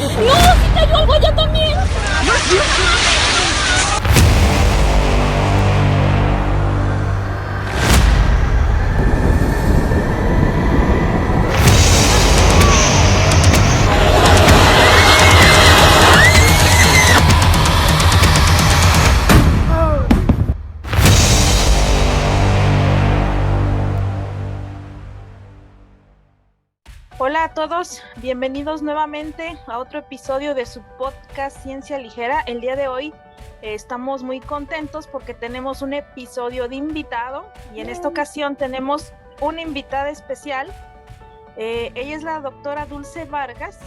¡No! ¡Sí cayó algo allá también! Hola a todos, bienvenidos nuevamente a otro episodio de su podcast Ciencia Ligera. El día de hoy estamos muy contentos porque tenemos un episodio de invitado y en esta ocasión tenemos una invitada especial. Ella es la doctora Dulce Vargas,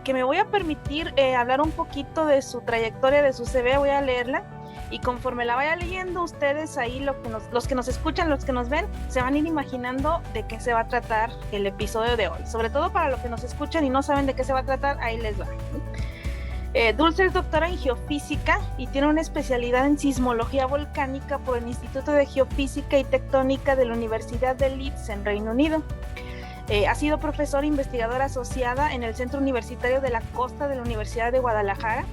que me voy a permitir hablar un poquito de su trayectoria, de su CV. Voy a leerla y conforme la vaya leyendo, ustedes ahí, los que nos escuchan, los que nos ven, se van a ir imaginando de qué se va a tratar el episodio de hoy. Sobre todo para los que nos escuchan y no saben de qué se va a tratar, ahí les va. Dulce es doctora en geofísica y tiene una especialidad en sismología volcánica por el Instituto de Geofísica y Tectónica de la Universidad de Leeds en Reino Unido. Ha sido profesora e investigadora asociada en el Centro Universitario de la Costa de la Universidad de Guadalajara.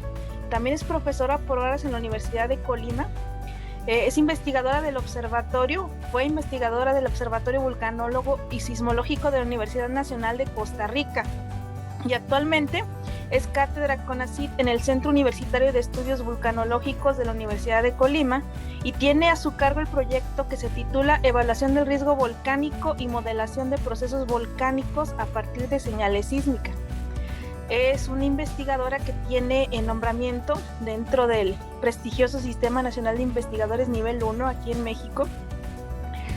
También es profesora por horas en la Universidad de Colima. Es investigadora del observatorio, fue investigadora del Observatorio Vulcanólogo y Sismológico de la Universidad Nacional de Costa Rica. Y actualmente es cátedra CONACYT en el Centro Universitario de Estudios Vulcanológicos de la Universidad de Colima y tiene a su cargo el proyecto que se titula Evaluación del Riesgo Volcánico y Modelación de Procesos Volcánicos a partir de señales sísmicas. Es una investigadora que tiene el nombramiento dentro del prestigioso Sistema Nacional de Investigadores Nivel 1 aquí en México.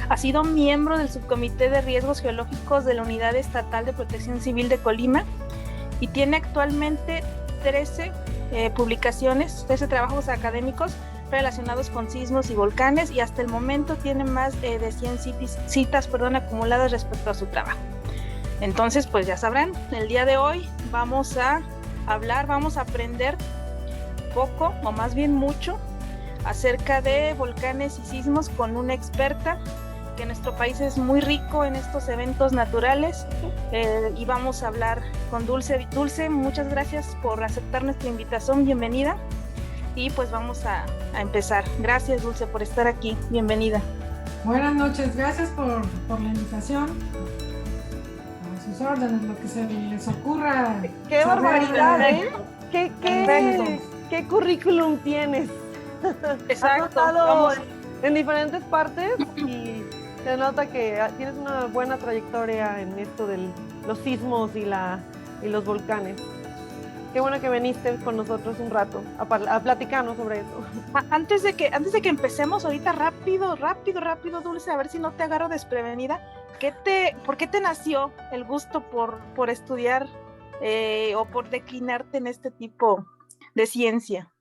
Ha sido miembro del Subcomité de Riesgos Geológicos de la Unidad Estatal de Protección Civil de Colima y tiene actualmente 13 publicaciones, 13 trabajos académicos relacionados con sismos y volcanes, y hasta el momento tiene más de 100 citas acumuladas respecto a su trabajo. Entonces, pues ya sabrán, el día de hoy vamos a aprender poco, o más bien mucho, acerca de volcanes y sismos con una experta, que nuestro país es muy rico en estos eventos naturales, y vamos a hablar con Dulce. Dulce, muchas gracias por aceptar nuestra invitación, bienvenida, y pues vamos a empezar. Gracias, Dulce, por estar aquí, bienvenida. Buenas noches, gracias por la invitación. A sus órdenes, lo que se les ocurra. ¡Qué barbaridad, eh! Perfecto. ¿Qué currículum tienes? Exacto. Has estado en diferentes partes y se nota que tienes una buena trayectoria en esto de los sismos y los volcanes. Qué bueno que viniste con nosotros un rato a platicarnos sobre eso. Antes de que empecemos ahorita, rápido, Dulce, a ver si no te agarro desprevenida. ¿Por qué te nació el gusto por estudiar o por declinarte en este tipo de ciencia?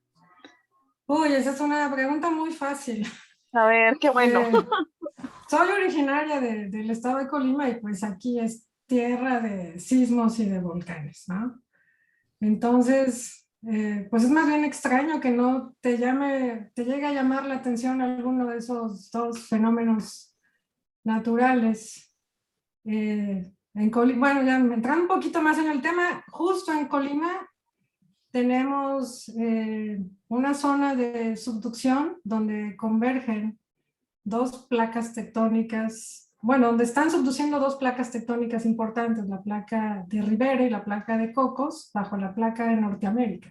Uy, esa es una pregunta muy fácil. A ver, qué bueno. Soy originaria del estado de Colima y pues aquí es tierra de sismos y de volcanes, ¿no? Entonces, pues es más bien extraño que no te llegue a llamar la atención alguno de esos dos fenómenos naturales. En Colima, bueno, ya entrando un poquito más en el tema, justo en Colima tenemos una zona de subducción donde convergen dos placas tectónicas, bueno, donde están subduciendo dos placas tectónicas importantes, la placa de Rivera y la placa de Cocos, bajo la placa de Norteamérica.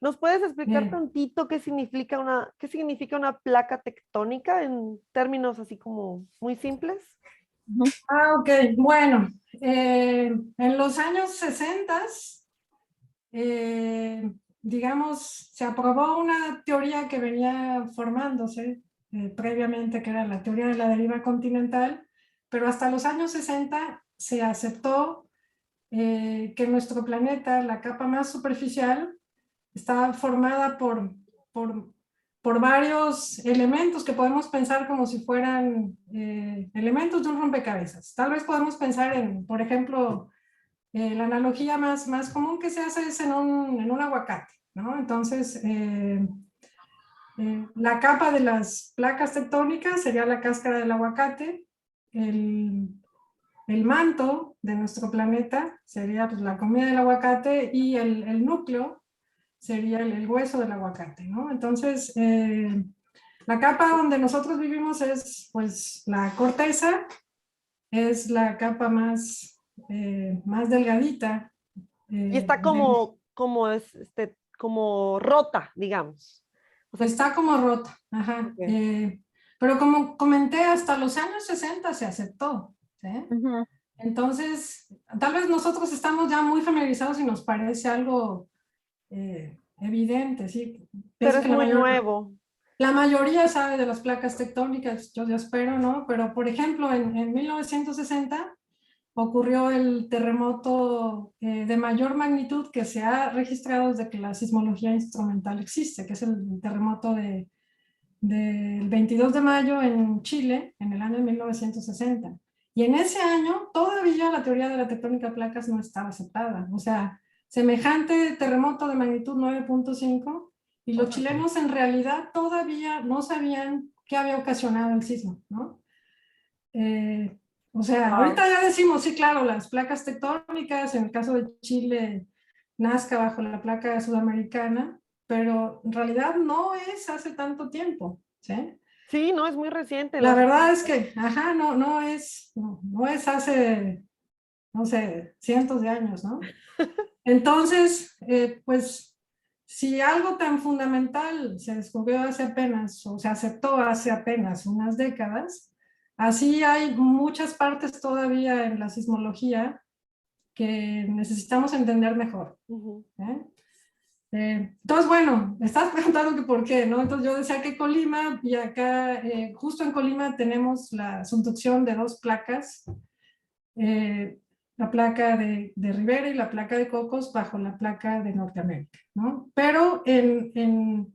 ¿Nos puedes explicar tantito qué significa una placa tectónica en términos así como muy simples? Ok, bueno, en los años 60, digamos, se aprobó una teoría que venía formándose previamente, que era la teoría de la deriva continental, pero hasta los años 60 se aceptó que nuestro planeta, la capa más superficial, está formada por varios elementos que podemos pensar como si fueran elementos de un rompecabezas. Tal vez podemos pensar en, por ejemplo, la analogía más común que se hace es en un aguacate, ¿no? Entonces, la capa de las placas tectónicas sería la cáscara del aguacate, el el manto de nuestro planeta sería pues, la comida del aguacate y el núcleo sería el hueso del aguacate, ¿no? Entonces, la capa donde nosotros vivimos es pues la corteza, es la capa más delgadita. Y está como rota, digamos. O sea, Está como rota, ajá. okay. Pero como comenté, hasta los años 60 se aceptó, ¿sí? Ujú. Entonces, tal vez nosotros estamos ya muy familiarizados y nos parece algo evidente, ¿sí? Pero Pienso es que muy nuevo. la mayoría sabe de las placas tectónicas, yo espero, ¿no? Pero, por ejemplo, en 1960 ocurrió el terremoto de mayor magnitud que se ha registrado desde que la sismología instrumental existe, que es el terremoto del 22 de mayo en Chile, en el año 1960. Y en ese año todavía la teoría de la tectónica de placas no estaba aceptada. O sea, semejante terremoto de magnitud 9.5 y los chilenos en realidad todavía no sabían qué había ocasionado el sismo, ¿no? Eh, o sea, Wow. ahorita ya decimos, sí, claro, las placas tectónicas, en el caso de Chile, Nazca bajo la placa sudamericana, pero en realidad no es hace tanto tiempo, ¿sí? Sí, no, es muy reciente. La verdad es que, ajá, no es hace, no sé, cientos de años, ¿no? Entonces, pues, si algo tan fundamental se descubrió hace apenas, o se aceptó hace apenas unas décadas, así hay muchas partes todavía en la sismología que necesitamos entender mejor. Uh-huh. ¿Eh? Entonces, bueno, me estás preguntando que por qué, ¿no? Entonces yo decía que Colima, y acá, justo en Colima tenemos la subducción de dos placas, eh, la placa de Rivera y la placa de Cocos bajo la placa de Norteamérica, ¿no? Pero Perdón,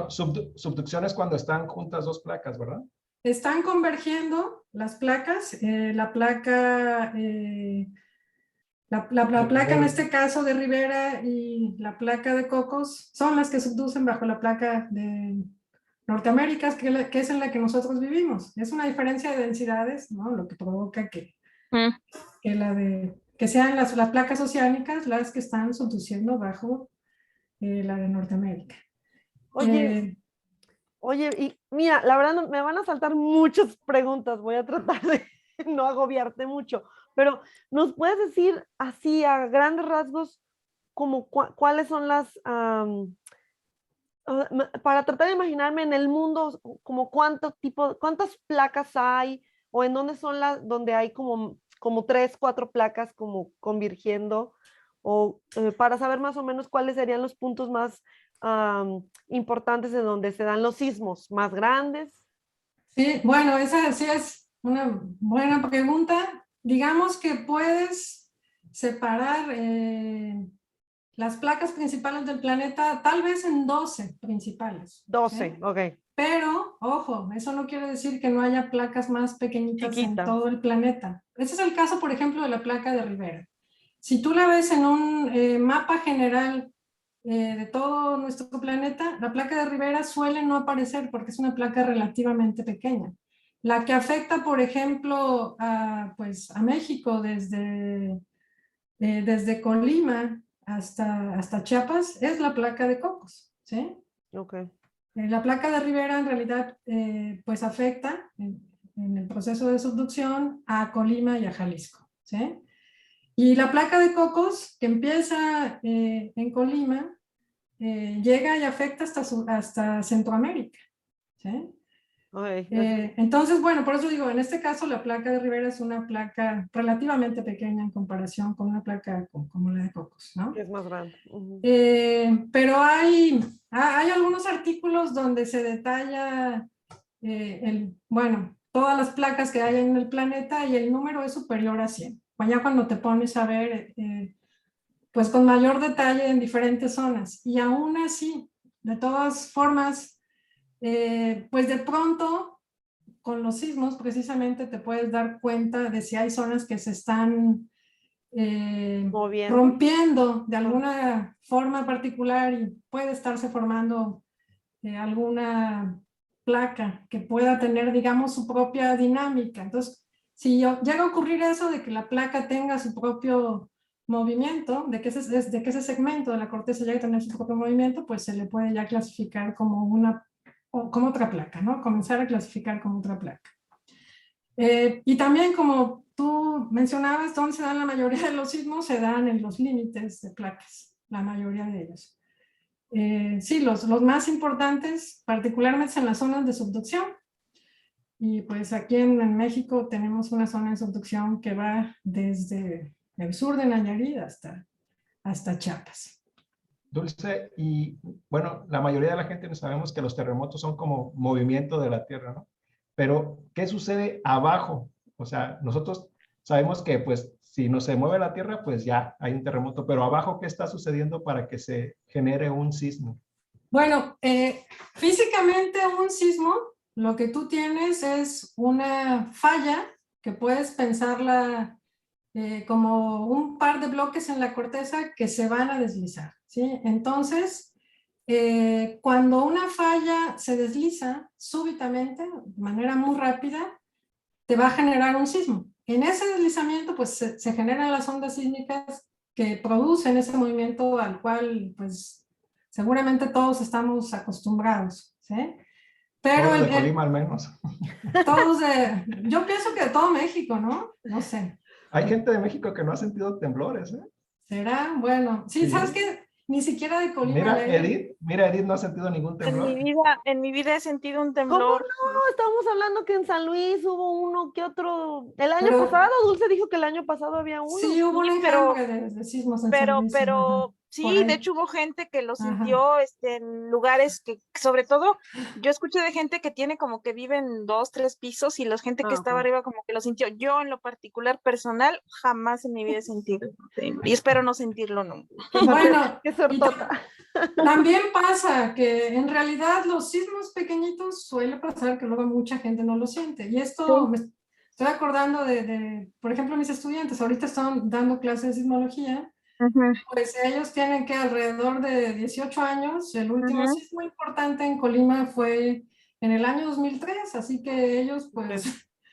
subducción es cuando están juntas dos placas, ¿verdad? están convergiendo las placas, la placa en este caso de Rivera y la placa de Cocos son las que subducen bajo la placa de Norteamérica, que es en la que nosotros vivimos. Es una diferencia de densidades, ¿no? Lo que provoca que sean las placas oceánicas las que están subduciendo bajo la de Norteamérica. Oye, oye, y mira, la verdad me van a saltar muchas preguntas, voy a tratar de no agobiarte mucho, pero ¿nos puedes decir así a grandes rasgos como cuáles son para tratar de imaginarme en el mundo como cuántas placas hay o en dónde son donde hay como 3, 4 placas como convergiendo o para saber más o menos cuáles serían los puntos más importantes en donde se dan los sismos más grandes? Sí, bueno, esa sí es una buena pregunta. Digamos que puedes separar las placas principales del planeta tal vez en 12 principales. 12, ok. Pero, ojo, eso no quiere decir que no haya placas más pequeñitas en Chiquitas. todo el planeta. Ese es el caso, por ejemplo, de la placa de Rivera. Si tú la ves en un mapa general de todo nuestro planeta, la placa de Rivera suele no aparecer porque es una placa relativamente pequeña. La que afecta, por ejemplo, pues, a México desde Colima hasta Chiapas es la placa de Cocos, ¿sí? Ok. La placa de Rivera en realidad pues afecta en el proceso de subducción a Colima y a Jalisco, ¿sí? Y la placa de Cocos que empieza en Colima llega y afecta hasta Centroamérica, ¿sí? Okay. Entonces, bueno, por eso digo, en este caso la placa de Rivera es una placa relativamente pequeña en comparación con una placa como la de Cocos, ¿no? Es más grande. Uh-huh. Pero hay algunos artículos donde se detalla, bueno, todas las placas que hay en el planeta y el número es superior a 100. Ya cuando te pones a ver, pues con mayor detalle en diferentes zonas. Y aún así, de todas formas, pues de pronto, con los sismos precisamente te puedes dar cuenta de si hay zonas que se están Moviendo. rompiendo de alguna forma particular y puede estarse formando alguna placa que pueda tener, digamos, su propia dinámica. Entonces, si llega a ocurrir eso de que la placa tenga su propio movimiento, de que ese segmento de la corteza llegue a tener su propio movimiento, pues se le puede ya clasificar como como otra placa, ¿no? Comenzar a clasificar como otra placa. Y también, como tú mencionabas, donde se dan la mayoría de los sismos, se dan en los límites de placas, la mayoría de ellos. Sí, los más importantes, particularmente en las zonas de subducción. Y pues aquí en México tenemos una zona de subducción que va desde el sur de Nayarit hasta Chiapas. Dulce, y bueno, la mayoría de la gente no sabemos que los terremotos son como movimiento de la Tierra, ¿no? Pero, ¿qué sucede abajo? O sea, nosotros sabemos que pues si no se mueve la Tierra, pues ya hay un terremoto, pero abajo, ¿qué está sucediendo para que se genere un sismo? Bueno, físicamente un sismo, lo que tú tienes es una falla que puedes pensarla como un par de bloques en la corteza que se van a deslizar, ¿sí? Entonces, cuando una falla se desliza súbitamente, de manera muy rápida, te va a generar un sismo. En ese deslizamiento, pues se generan las ondas sísmicas que producen ese movimiento al cual, pues, seguramente todos estamos acostumbrados, ¿sí? Pero Todos de Colima al menos. yo pienso que de todo México, ¿no? No sé. Hay gente de México que no ha sentido temblores, ¿eh? ¿Será? Bueno, sí, ¿sabes Sí. qué? Ni siquiera de Colima. Mira, Edith no ha sentido ningún temblor. En mi vida he sentido un ¿Cómo temblor. no? Estamos hablando que en San Luis hubo uno que otro. El año Pero- pasado, Dulce dijo que el año pasado había uno. Sí, hubo un enjambre de sismos en San Luis. Ajá, por Sí, de ahí. hecho hubo gente que lo Ajá. sintió en lugares que, sobre todo, yo escuché de gente que tiene como que vive en 2, 3 pisos y la gente que estaba Ok. arriba como que lo sintió. Yo en lo particular personal jamás en mi vida he sentido y espero no sentirlo nunca. Bueno, Qué sortota. también pasa que en realidad los sismos pequeñitos suele pasar que luego mucha gente no lo siente. Y esto me estoy acordando por ejemplo, mis estudiantes ahorita están dando clases de sismología. Pues ellos tienen que alrededor de 18 años. El último sismo importante en Colima fue en el año 2003, así que ellos pues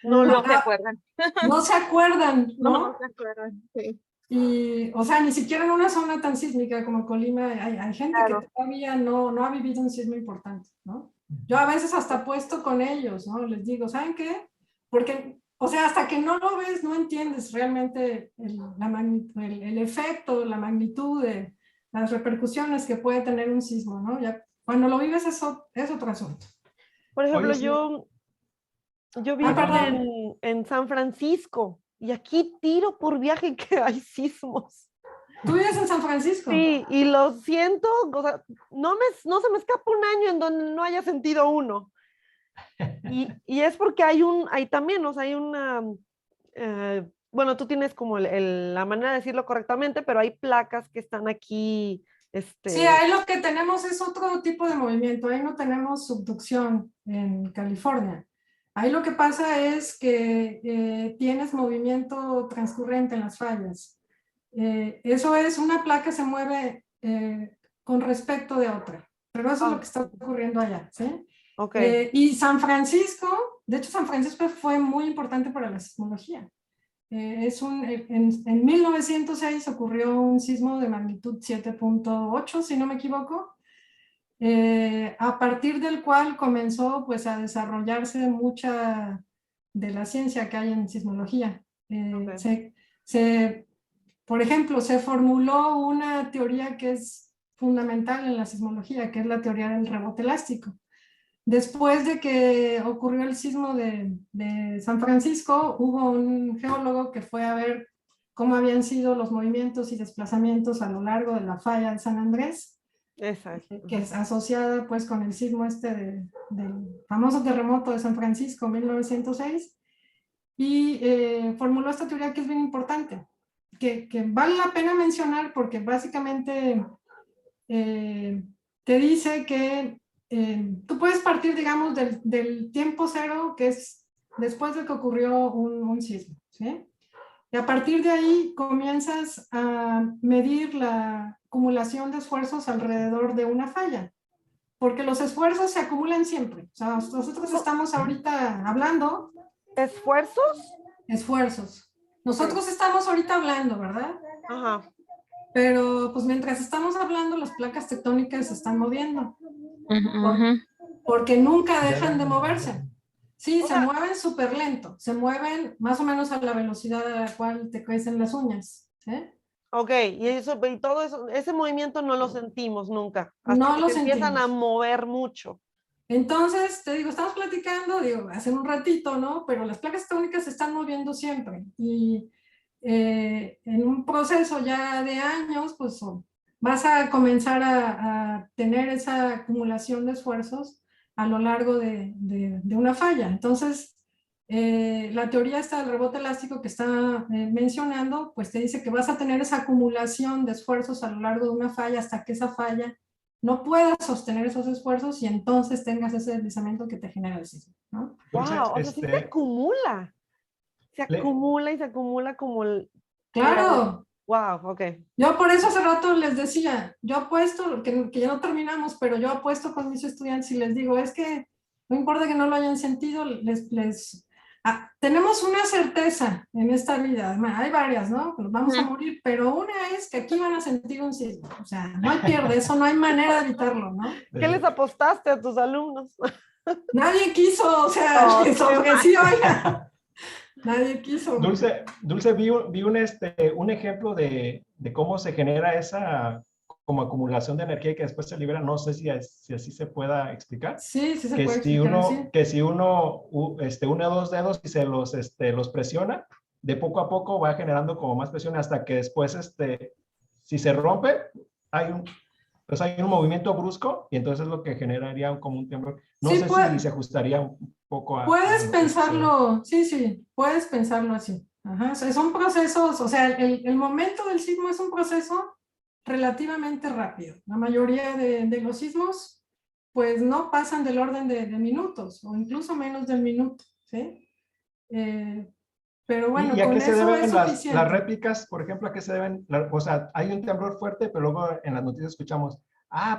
No se acuerdan. no se acuerdan, ¿no? No se acuerdan, sí. Y, o sea, ni siquiera en una zona tan sísmica como Colima hay gente Claro. que todavía no ha vivido un sismo importante, ¿no? Yo a veces hasta apuesto con ellos, ¿no? Les digo, ¿saben qué? Porque, o sea, hasta que no lo ves, no entiendes realmente el efecto, la magnitud de las repercusiones que puede tener un sismo, ¿no? Ya, cuando lo vives es otro asunto. Por ejemplo, Oye, sí. yo vivo perdón. en San Francisco y aquí tiro por viaje que hay sismos. ¿Tú vives en San Francisco? Sí, y lo siento, o sea, no se me escapa un año en donde no haya sentido uno. Y es porque hay también, o sea, hay una, bueno, tú tienes como la manera de decirlo correctamente, pero hay placas que están aquí. Sí, ahí lo que tenemos es otro tipo de movimiento. Ahí no tenemos subducción en California. Ahí lo que pasa es que tienes movimiento transcurrente en las fallas. Eso es, una placa se mueve con respecto de otra, pero eso es lo que está ocurriendo allá, ¿sí? Okay. Y San Francisco, de hecho San Francisco fue muy importante para la sismología. En 1906 ocurrió un sismo de magnitud 7.8, si no me equivoco, a partir del cual comenzó pues, a desarrollarse mucha de la ciencia que hay en sismología. Por ejemplo, se formuló una teoría que es fundamental en la sismología, que es la teoría del rebote elástico. Después de que ocurrió el sismo de San Francisco, hubo un geólogo que fue a ver cómo habían sido los movimientos y desplazamientos a lo largo de la falla de San Andrés, que es asociada pues con el sismo del famoso terremoto de San Francisco en 1906, y formuló esta teoría que es bien importante, que vale la pena mencionar porque básicamente te dice que tú puedes partir, digamos, del tiempo cero, que es después de que ocurrió un sismo, ¿sí? Y a partir de ahí comienzas a medir la acumulación de esfuerzos alrededor de una falla, porque los esfuerzos se acumulan siempre. O sea, nosotros estamos ahorita hablando. ¿Esfuerzos? esfuerzos. Nosotros estamos ahorita hablando, ¿verdad? Ajá. Pero pues mientras estamos hablando, las placas tectónicas se están moviendo, porque nunca dejan de moverse. Sí, se mueven súper lento, se mueven más o menos a la velocidad a la cual te crecen las uñas. ¿Sí? Ok, y todo eso, ese movimiento no lo sentimos nunca, hasta No que lo se empiezan a sentimos. mover mucho. Entonces, te digo, estamos platicando, digo, hace un ratito, ¿no? Pero las placas tectónicas se están moviendo siempre. Y en un proceso ya de años, pues vas a comenzar a tener esa acumulación de esfuerzos a lo largo de una falla. Entonces, la teoría esta del rebote elástico que está mencionando, pues te dice que vas a tener esa acumulación de esfuerzos a lo largo de una falla hasta que esa falla no puedas sostener esos esfuerzos y entonces tengas ese deslizamiento que te genera el sismo, ¿no? Dulce, Wow, o sea, sí se acumula. Se acumula y se acumula como el... Claro. Wow, ok. Yo por eso hace rato les decía, yo apuesto, que ya no terminamos, pero yo apuesto con mis estudiantes y les digo, es que no importa que no lo hayan sentido, tenemos una certeza en esta vida, hay varias, ¿no? Nos vamos a morir, pero una es que aquí van a sentir un sismo, o sea, no hay pierde, eso no hay manera de evitarlo, ¿no? ¿Qué les apostaste a tus alumnos? Nadie quiso, o sea, No, les ofrecí, oiga. Nadie quiso. Dulce, vi un ejemplo de cómo se genera esa como acumulación de energía y que después se libera. No sé si así se pueda explicar. Sí, sí se Que puede si explicar uno, así. que si uno une dos dedos y se los presiona, de poco a poco va generando como más presión hasta que después, si se rompe, hay un movimiento brusco y entonces es lo que generaría como un temblor. No Sí, sé si se ajustaría un poco a puedes lo que pensarlo, sí, puedes pensarlo así. Ajá, o sea, son procesos, o sea, el momento del sismo es un proceso relativamente rápido. La mayoría de los sismos, pues no pasan del orden de minutos o incluso menos del minuto, ¿sí? Pero bueno, ¿Y a con qué se eso deben es las suficiente. réplicas? Por ejemplo, ¿a qué se deben? O sea, hay un temblor fuerte, pero luego en las noticias escuchamos,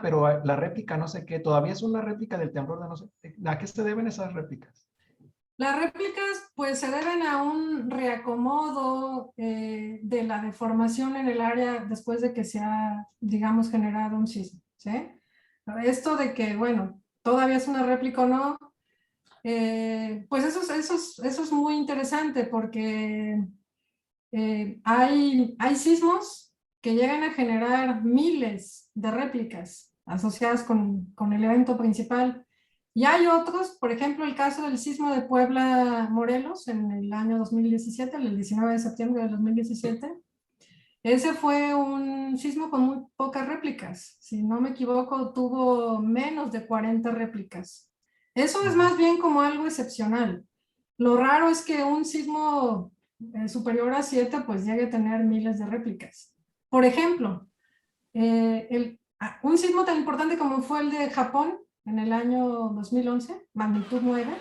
pero la réplica no sé qué, todavía es una réplica del temblor de no sé. ¿A qué se deben esas réplicas? Las réplicas pues se deben a un reacomodo de la deformación en el área después de que se ha, digamos, generado un sismo, ¿sí? Esto de que, bueno, todavía es una réplica o no, pues eso es muy interesante porque hay sismos que llegan a generar miles de réplicas asociadas con el evento principal. Y hay otros, por ejemplo, el caso del sismo de Puebla, Morelos, en el año 2017, el 19 de septiembre de 2017. Ese fue un sismo con muy pocas réplicas. Si no me equivoco, tuvo menos de 40 réplicas. Eso es más bien como algo excepcional. Lo raro es que un sismo superior a 7 pues llegue a tener miles de réplicas. Por ejemplo, un sismo tan importante como fue el de Japón en el año 2011, magnitud 9,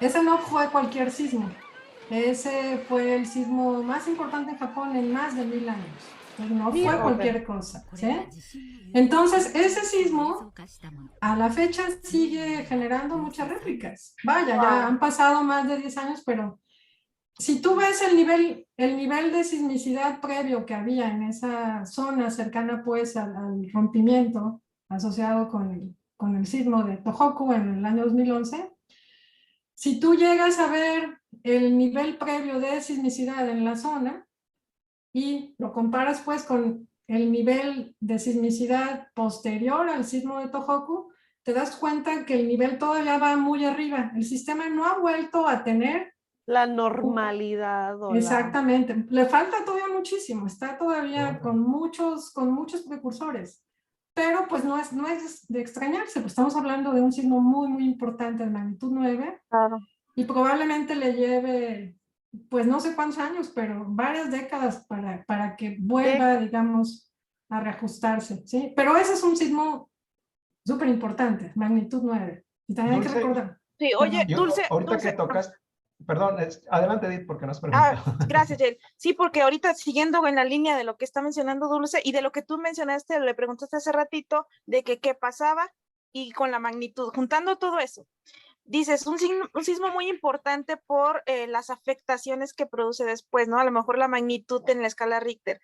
ese no fue cualquier sismo. Ese fue el sismo más importante en Japón en más de 1000 años. Entonces, no fue cualquier cosa, ¿sí? Entonces, ese sismo a la fecha sigue generando muchas réplicas. Vaya, ya han pasado más de 10 años, pero si tú ves el nivel de sismicidad previo que había en esa zona cercana pues al rompimiento asociado con el sismo de Tohoku en el año 2011, si tú llegas a ver el nivel previo de sismicidad en la zona y lo comparas pues con el nivel de sismicidad posterior al sismo de Tohoku, te das cuenta que el nivel todavía va muy arriba. El sistema no ha vuelto a tener la normalidad. Exactamente. Le falta todavía muchísimo. Está todavía con muchos precursores. Pero pues no es de extrañarse. Pues estamos hablando de un sismo muy, muy importante de magnitud 9. Claro. Y probablemente le lleve, pues no sé cuántos años, pero varias décadas para que vuelva, digamos, a reajustarse, ¿sí? Pero ese es un sismo súper importante, magnitud 9. Y también hay que recordar. Sí, oye, Dulce. Ahorita que tocas, perdón, adelante Edith, porque no has preguntado. Gracias, Jane. Sí, porque ahorita siguiendo en la línea de lo que está mencionando Dulce y de lo que tú mencionaste, le preguntaste hace ratito de que qué pasaba y con la magnitud, juntando todo eso. dices, un sismo muy importante por las afectaciones que produce después, ¿no? A lo mejor la magnitud en la escala Richter.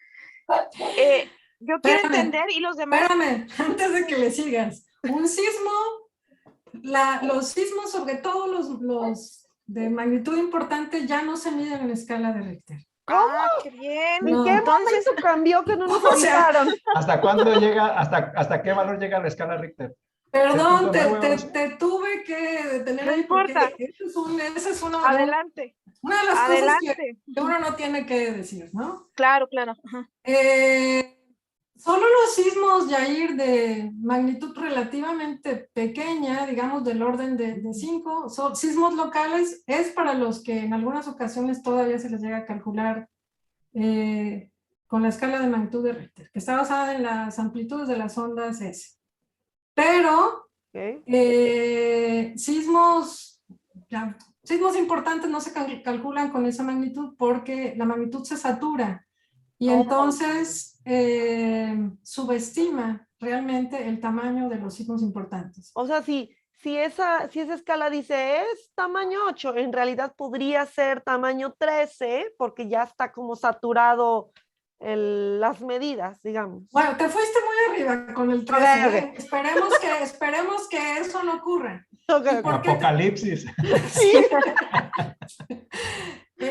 Yo quiero entender y los demás... Espérame, antes de que le sigas. Un sismo, los sismos, sobre todo los de magnitud importante, ya no se miden en escala de Richter. Ah, qué bien. ¿En qué momento cambió que no nos avisaron? ¿Hasta cuándo llega, hasta qué valor llega la escala Richter? Perdón, te tuve que detener No ahí importa. porque ese es uno, Adelante. una de las Adelante. cosas que uno no tiene que decir, ¿no? Claro, claro. Ajá. Solo los sismos, Yair, de magnitud relativamente pequeña, digamos del orden de 5, son sismos locales, es para los que en algunas ocasiones todavía se les llega a calcular con la escala de magnitud de Richter, que está basada en las amplitudes de las ondas S. Pero sismos importantes no se calculan con esa magnitud porque la magnitud se satura. Y entonces subestima realmente el tamaño de los sismos importantes. O sea, si esa escala dice es tamaño 8, en realidad podría ser tamaño 13 porque ya está como saturado las medidas, digamos. Bueno, te fuiste muy arriba con el 13. Okay. Esperemos que eso no ocurra. Okay. Apocalipsis. Sí.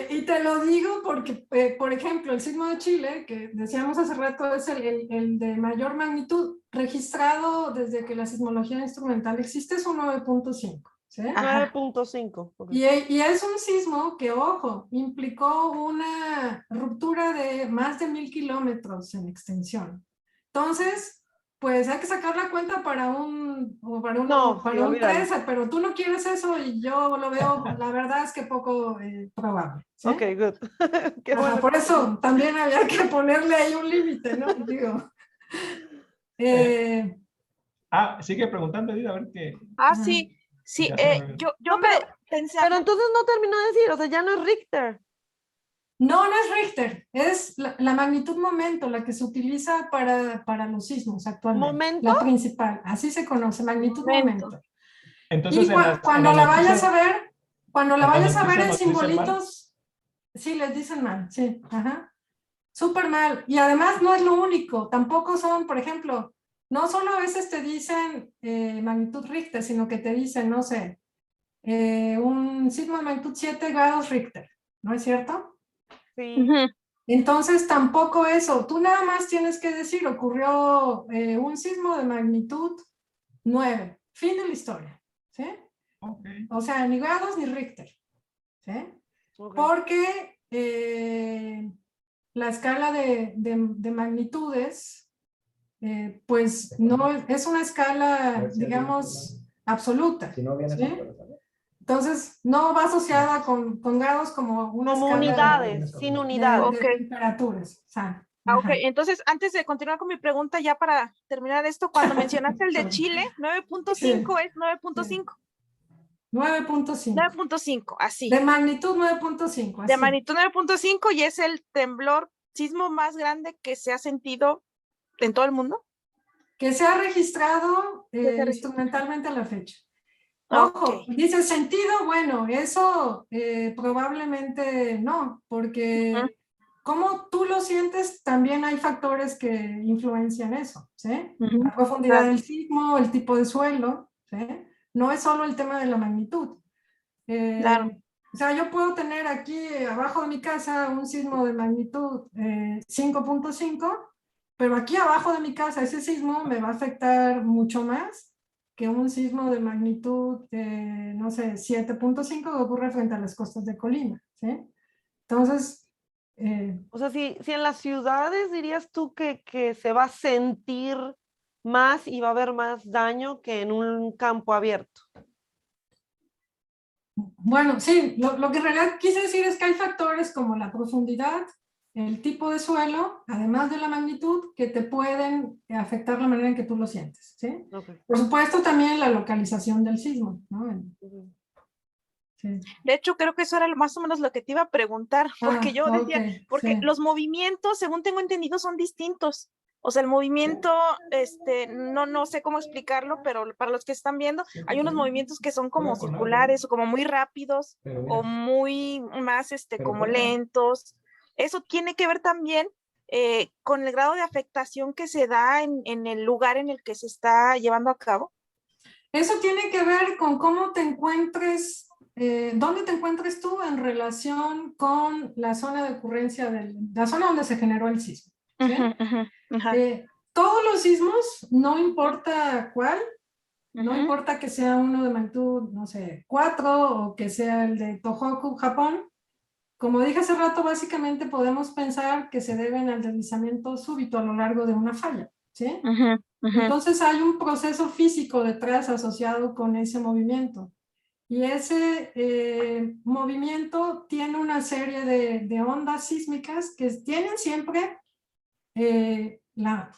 Y te lo digo porque, por ejemplo, el sismo de Chile, que decíamos hace rato, es el de mayor magnitud registrado desde que la sismología instrumental existe, es un 9.5. ¿sí? 9.5. Okay. Y es un sismo que, ojo, implicó una ruptura de más de 1000 kilómetros en extensión. Entonces, pues hay que sacar la cuenta para un 13, pero tú no quieres eso y yo lo veo, la verdad es que poco probable. ¿sí? Ok, good. Qué bueno. Por eso también había que ponerle ahí un límite, ¿no? Digo. Sigue preguntando, a ver qué. Sí, yo pensé... Pero entonces no terminó de decir, o sea, ya no es Richter. No es Richter, es la magnitud momento, la que se utiliza para los sismos actualmente. ¿Momento? La principal, así se conoce, magnitud momento. Entonces, y cuando la vayas a ver en simbolitos, sí, les dicen mal, sí, ajá. Súper mal. Y además no es lo único, tampoco son, por ejemplo, no solo a veces te dicen magnitud Richter, sino que te dicen, no sé, un sismo de magnitud 7 grados Richter, ¿no es cierto? Sí. Entonces tampoco eso, tú nada más tienes que decir, ocurrió un sismo de magnitud 9, fin de la historia, ¿sí? Okay. O sea, ni grados ni Richter, ¿sí? Okay. Porque la escala de magnitudes, pues no, es una escala, digamos, absoluta, ¿sí? Entonces, no va asociada con grados como una escala unidades, sin unidades. De temperaturas. O sea, ok, entonces, antes de continuar con mi pregunta, ya para terminar esto, cuando mencionaste el de Chile, 9.5 sí. Es 9.5. 9.5. 9.5, así. De magnitud 9.5. De magnitud 9.5 y es el sismo más grande que se ha sentido en todo el mundo. Que se ha registrado instrumentalmente a la fecha. Ojo, dice sentido, bueno, eso probablemente no, porque como tú lo sientes, también hay factores que influencian eso, ¿sí? La profundidad del sismo, el tipo de suelo, ¿sí? No es solo el tema de la magnitud. Claro. O sea, yo puedo tener aquí abajo de mi casa un sismo de magnitud 5.5, pero aquí abajo de mi casa ese sismo me va a afectar mucho más que un sismo de magnitud, no sé, 7.5 que ocurre frente a las costas de Colima, ¿sí? Entonces... o sea, si en las ciudades dirías tú que se va a sentir más y va a haber más daño que en un campo abierto. Bueno, sí, lo que en realidad quise decir es que hay factores como la profundidad, el tipo de suelo, además de la magnitud, que te pueden afectar la manera en que tú lo sientes, ¿sí? Okay. Por supuesto, también la localización del sismo, ¿no? Sí. De hecho, creo que eso era más o menos lo que te iba a preguntar, porque yo decía, porque los movimientos, según tengo entendido, son distintos. O sea, el movimiento, no sé cómo explicarlo, pero para los que están viendo, hay unos movimientos que son como circulares o como muy rápidos o muy más, como lentos. Eso tiene que ver también con el grado de afectación que se da en el lugar en el que se está llevando a cabo. Eso tiene que ver con cómo te encuentres, dónde te encuentres tú en relación con la zona de ocurrencia, la zona donde se generó el sismo. ¿Sí? Todos los sismos, no importa cuál, no importa que sea uno de magnitud, no sé, 4 o que sea el de Tohoku, Japón, como dije hace rato, básicamente podemos pensar que se deben al deslizamiento súbito a lo largo de una falla, ¿sí? Entonces hay un proceso físico detrás asociado con ese movimiento. Y ese movimiento tiene una serie de ondas sísmicas que tienen siempre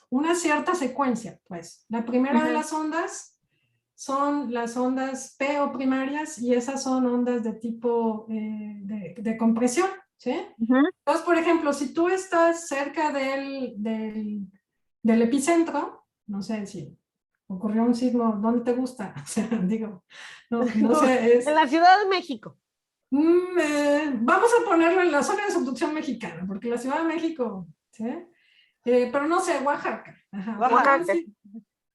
una cierta secuencia, pues. La primera de las ondas son las ondas P o primarias y esas son ondas de tipo de compresión, ¿sí? Entonces, por ejemplo, si tú estás cerca del epicentro, no sé si ocurrió un sismo, ¿dónde te gusta? O sea, digo, no sé. En la Ciudad de México. Vamos a ponerlo en la zona de subducción mexicana, porque la Ciudad de México, ¿sí? Pero no sé, Oaxaca. Oaxaca.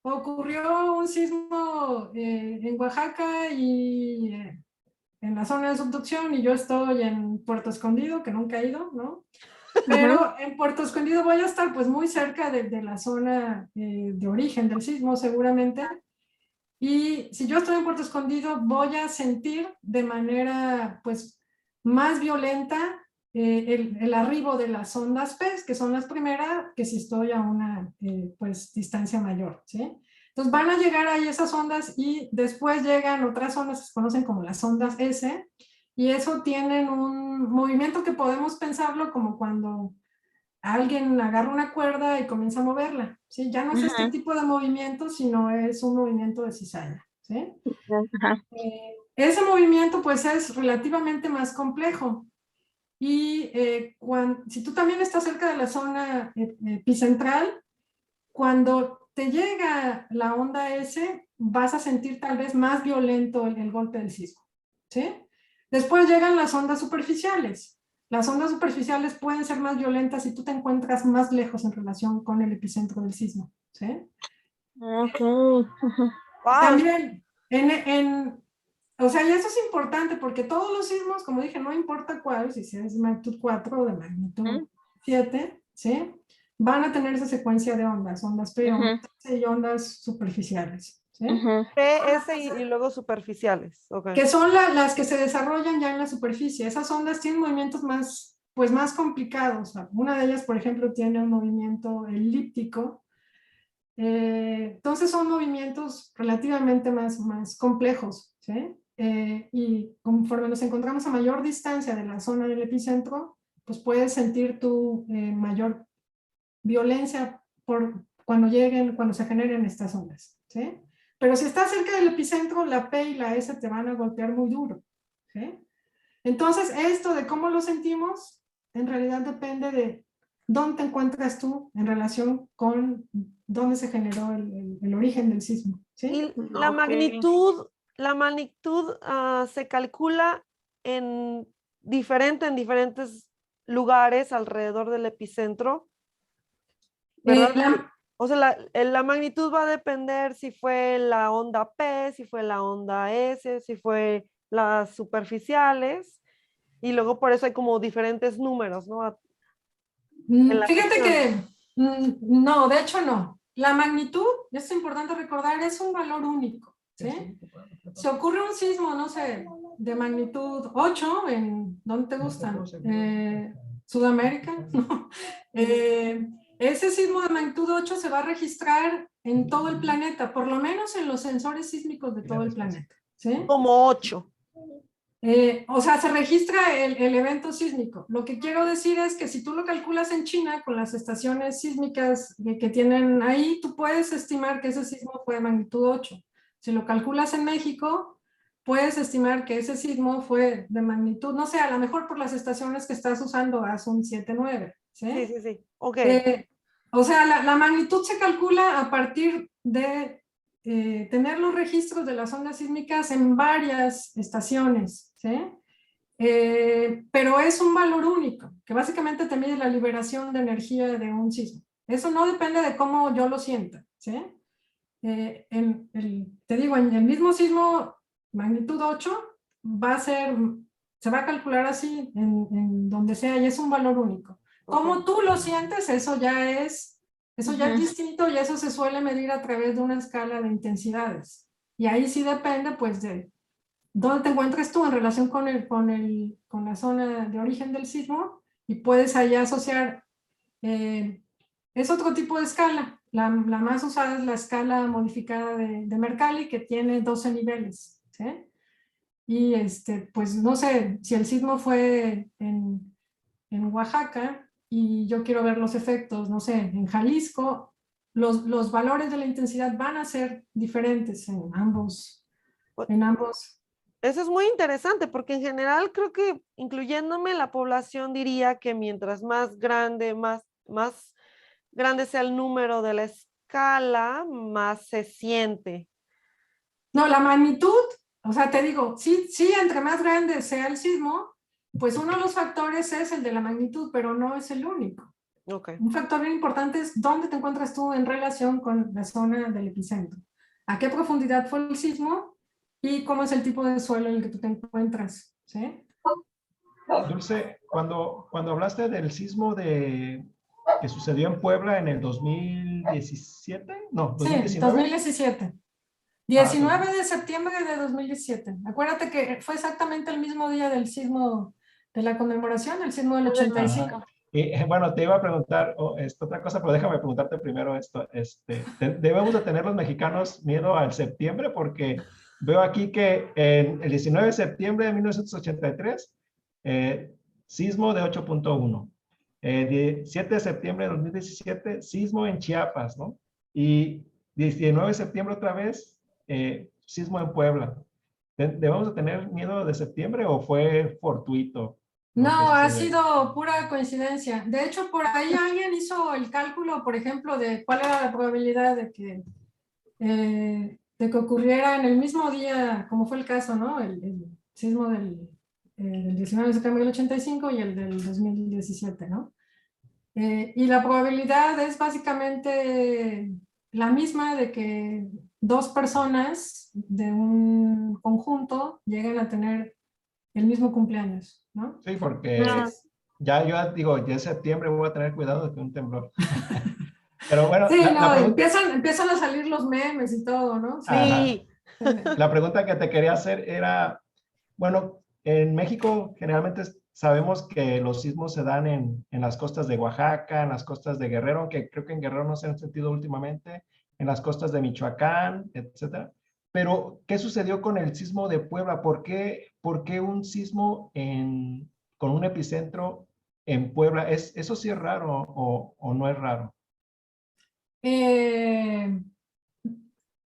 Ocurrió un sismo en Oaxaca y en la zona de subducción y yo estoy en Puerto Escondido, que nunca he ido, ¿no? Pero en Puerto Escondido voy a estar pues muy cerca de la zona de origen del sismo seguramente. Y si yo estoy en Puerto Escondido voy a sentir de manera pues más violenta el arribo de las ondas P, que son las primeras, que si estoy a una pues distancia mayor, ¿sí? Entonces van a llegar ahí esas ondas y después llegan otras ondas que se conocen como las ondas S, y eso tienen un movimiento que podemos pensarlo como cuando alguien agarra una cuerda y comienza a moverla, ¿sí? Ya no es este tipo de movimiento, sino es un movimiento de cizalla, ¿sí? Ese movimiento pues es relativamente más complejo. Y si tú también estás cerca de la zona epicentral, cuando te llega la onda S, vas a sentir tal vez más violento el golpe del sismo, ¿sí? Después llegan las ondas superficiales. Las ondas superficiales pueden ser más violentas si tú te encuentras más lejos en relación con el epicentro del sismo, ¿sí? También, o sea, y eso es importante porque todos los sismos, como dije, no importa cuál, si es de magnitud 4 o de magnitud 7, ¿sí? Van a tener esa secuencia de ondas P, ondas S y ondas superficiales, ¿sí? P, S y luego superficiales. Okay. Que son las que se desarrollan ya en la superficie. Esas ondas tienen movimientos más complicados. Una de ellas, por ejemplo, tiene un movimiento elíptico. Entonces son movimientos relativamente más complejos, ¿sí? Y conforme nos encontramos a mayor distancia de la zona del epicentro, pues puedes sentir tu mayor violencia cuando se generen estas ondas, ¿sí? Pero si estás cerca del epicentro, la P y la S te van a golpear muy duro, ¿sí? Entonces, esto de cómo lo sentimos, en realidad depende de dónde te encuentras tú en relación con dónde se generó el origen del sismo, ¿sí? Y la magnitud se calcula en diferentes lugares alrededor del epicentro, ¿verdad? O sea, la magnitud va a depender si fue la onda P, si fue la onda S, si fue las superficiales, y luego por eso hay como diferentes números, ¿no? Fíjate que no, de hecho no. La magnitud, es importante recordar, es un valor único, ¿sí? Si ocurre un sismo, no sé, de magnitud 8, ¿dónde te gustan? Sudamérica, ¿no? Ese sismo de magnitud 8 se va a registrar en todo el planeta, por lo menos en los sensores sísmicos de todo el planeta, ¿sí? Como 8. O sea, se registra el evento sísmico. Lo que quiero decir es que si tú lo calculas en China con las estaciones sísmicas que tienen ahí, tú puedes estimar que ese sismo fue de magnitud 8. Si lo calculas en México, puedes estimar que ese sismo fue de magnitud, no sé, a lo mejor por las estaciones que estás usando, haz un 7-9, ¿sí? Sí. Ok. O sea, la magnitud se calcula a partir de tener los registros de las ondas sísmicas en varias estaciones, ¿sí? Pero es un valor único, que básicamente te mide la liberación de energía de un sismo. Eso no depende de cómo yo lo sienta, ¿sí? Te digo, en el mismo sismo, magnitud 8, se va a calcular así en donde sea y es un valor único. Cómo tú lo sientes, eso ya es distinto y eso se suele medir a través de una escala de intensidades. Y ahí sí depende, pues, de dónde te encuentres tú en relación con la zona de origen del sismo y puedes ahí asociar, es otro tipo de escala. La más usada es la escala modificada de Mercalli, que tiene 12 niveles, ¿sí? Y pues no sé, si el sismo fue en Oaxaca y yo quiero ver los efectos, no sé, en Jalisco, los valores de la intensidad van a ser diferentes en ambos. Eso es muy interesante porque en general creo que incluyéndome la población diría que mientras más grande sea el número de la escala, más se siente. No, la magnitud, o sea, te digo, sí, entre más grande sea el sismo, pues uno de los factores es el de la magnitud, pero no es el único. Okay. Un factor bien importante es dónde te encuentras tú en relación con la zona del epicentro. ¿A qué profundidad fue el sismo? Y cómo es el tipo de suelo en el que tú te encuentras, ¿sí? Dulce, cuando hablaste del sismo que sucedió en Puebla en el 2017, no, Sí, 2019. 2017. 19 de septiembre de 2017. Acuérdate que fue exactamente el mismo día del sismo de la conmemoración, el sismo del 85. Ajá. Y bueno, te iba a preguntar otra cosa, pero déjame preguntarte primero esto. ¿Debemos de tener los mexicanos miedo al septiembre? Porque veo aquí que en el 19 de septiembre de 1983, sismo de 8.1. 7 de septiembre de 2017, sismo en Chiapas, ¿no? Y 19 de septiembre otra vez, sismo en Puebla. ¿Debemos de tener miedo de septiembre o fue fortuito? No, ha sido pura coincidencia. De hecho, por ahí alguien hizo el cálculo, por ejemplo, de cuál era la probabilidad de que ocurriera en el mismo día, como fue el caso, ¿no? El sismo del 19 de septiembre del 85 y el del 2017, ¿no? Y la probabilidad es básicamente la misma de que dos personas de un conjunto lleguen a tener el mismo cumpleaños, ¿no? Sí, porque ya yo digo, ya en septiembre voy a tener cuidado de que un temblor. Pero bueno, sí, no, empiezan a salir los memes y todo, ¿no? Sí. La pregunta que te quería hacer era, bueno, en México generalmente sabemos que los sismos se dan en las costas de Oaxaca, en las costas de Guerrero, aunque creo que en Guerrero no se han sentido últimamente, en las costas de Michoacán, etcétera. Pero, ¿qué sucedió con el sismo de Puebla? ¿Por qué un sismo con un epicentro en Puebla? ¿Eso sí es raro o no es raro?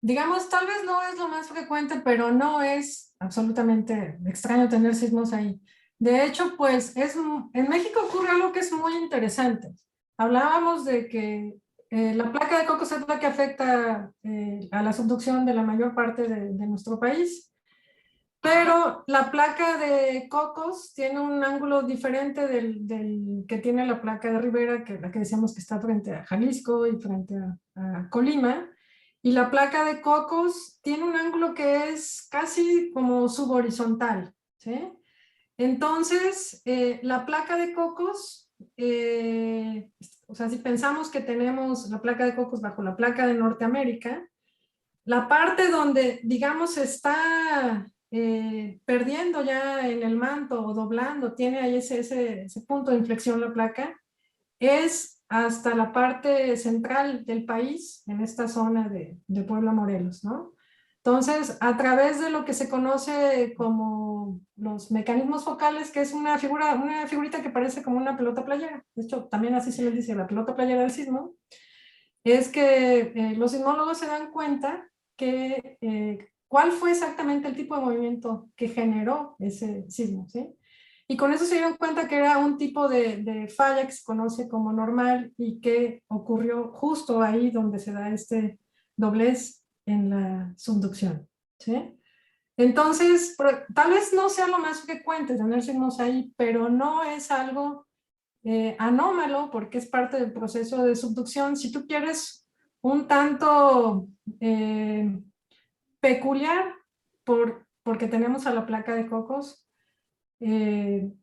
Digamos, tal vez no es lo más frecuente, pero no es absolutamente extraño tener sismos ahí. De hecho, pues en México ocurre algo que es muy interesante. Hablábamos de que la placa de Cocos es la que afecta a la subducción de la mayor parte de nuestro país, pero la placa de Cocos tiene un ángulo diferente del que tiene la placa de Rivera, que es la que decíamos que está frente a Jalisco y frente a Colima. Y la placa de Cocos tiene un ángulo que es casi como subhorizontal, ¿sí? Entonces, la placa de Cocos, o sea, si pensamos que tenemos la placa de Cocos bajo la placa de Norteamérica, la parte donde, digamos, está perdiendo ya en el manto o doblando, tiene ahí ese punto de inflexión la placa, es hasta la parte central del país, en esta zona de Puebla, Morelos, ¿no? Entonces, a través de lo que se conoce como los mecanismos focales, que es una figurita que parece como una pelota playera, de hecho, también así se les dice la pelota playera del sismo, es que los sismólogos se dan cuenta que cuál fue exactamente el tipo de movimiento que generó ese sismo, ¿sí? y con eso se dieron cuenta que era un tipo de falla que se conoce como normal y que ocurrió justo ahí donde se da este doblez en la subducción, ¿sí? Entonces, tal vez no sea lo más frecuente tener signos ahí, pero no es algo anómalo porque es parte del proceso de subducción. Si tú quieres un tanto peculiar, porque tenemos a la placa de Cocos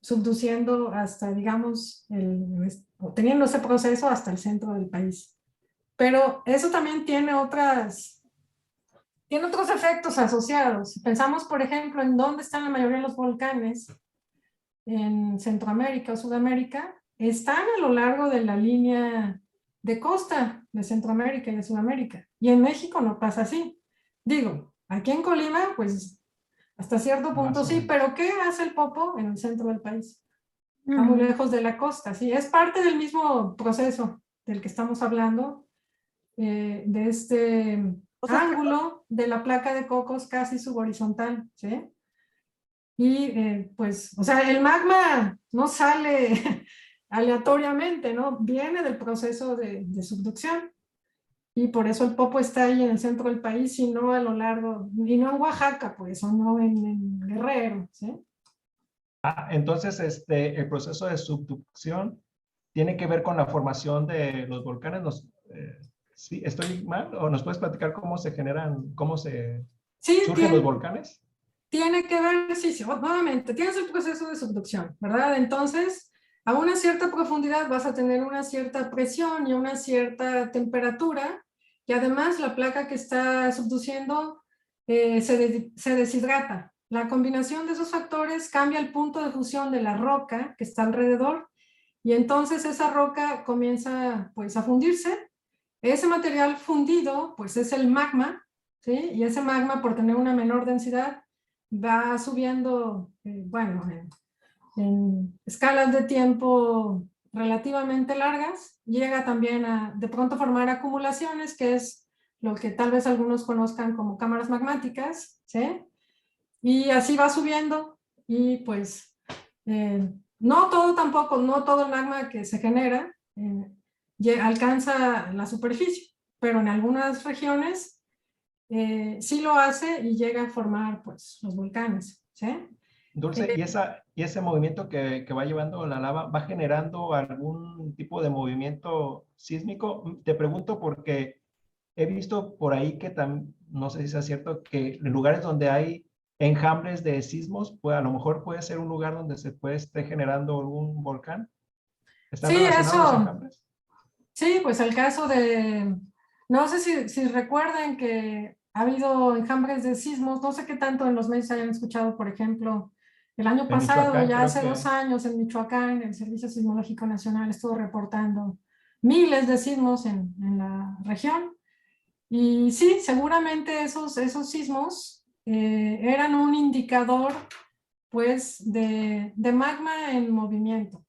subduciendo hasta, digamos, o teniendo ese proceso hasta el centro del país. Pero eso también tiene otros efectos asociados. Si pensamos, por ejemplo, en dónde están la mayoría de los volcanes, en Centroamérica o Sudamérica, están a lo largo de la línea de costa de Centroamérica y de Sudamérica. Y en México no pasa así. Digo, aquí en Colima, pues hasta cierto punto sí, pero ¿qué hace el Popo en el centro del país? Está muy lejos de la costa, sí, es parte del mismo proceso del que estamos hablando, de este ángulo de la placa de Cocos casi subhorizontal, ¿sí? Y pues, o sea, el magma no sale aleatoriamente, ¿no? Viene del proceso de subducción. Y por eso el Popo está ahí en el centro del país y no a lo largo, y no en Oaxaca, pues, o no en Guerrero, ¿sí? Entonces, el proceso de subducción tiene que ver con la formación de los volcanes. ¿Sí, estoy mal? ¿O nos puedes platicar cómo se generan, Sí, surgen los volcanes? tiene que ver, sí, sí, nuevamente, tienes el proceso de subducción, ¿verdad? Entonces, a una cierta profundidad vas a tener una cierta presión y una cierta temperatura, y además la placa que está subduciendo se deshidrata. La combinación de esos factores cambia el punto de fusión de la roca que está alrededor, y entonces esa roca comienza pues a fundirse. Ese material fundido pues es el magma, ¿sí? Y ese magma, por tener una menor densidad, va subiendo, bueno, en escalas de tiempo relativamente largas, llega también a de pronto formar acumulaciones, que es lo que tal vez algunos conozcan como cámaras magmáticas, ¿sí? Y así va subiendo y pues no todo tampoco, no todo el magma que se genera alcanza la superficie, pero en algunas regiones sí lo hace y llega a formar pues los volcanes, ¿sí? Dulce, ¿y ese movimiento que va llevando la lava va generando algún tipo de movimiento sísmico? Te pregunto porque he visto por ahí que no sé si es cierto, que en lugares donde hay enjambres de sismos, pues a lo mejor puede ser un lugar donde se puede estar generando algún volcán. ¿Están Sí, relacionados los eso, enjambres? sí, pues el caso de, no sé si recuerdan que ha habido enjambres de sismos, no sé qué tanto en los medios hayan escuchado, por ejemplo, el año En pasado, Michoacán ya creo hace 2 años en Michoacán, el Servicio Sismológico Nacional estuvo reportando miles de sismos en la región. Y sí, seguramente esos sismos eran un indicador pues de magma en movimiento.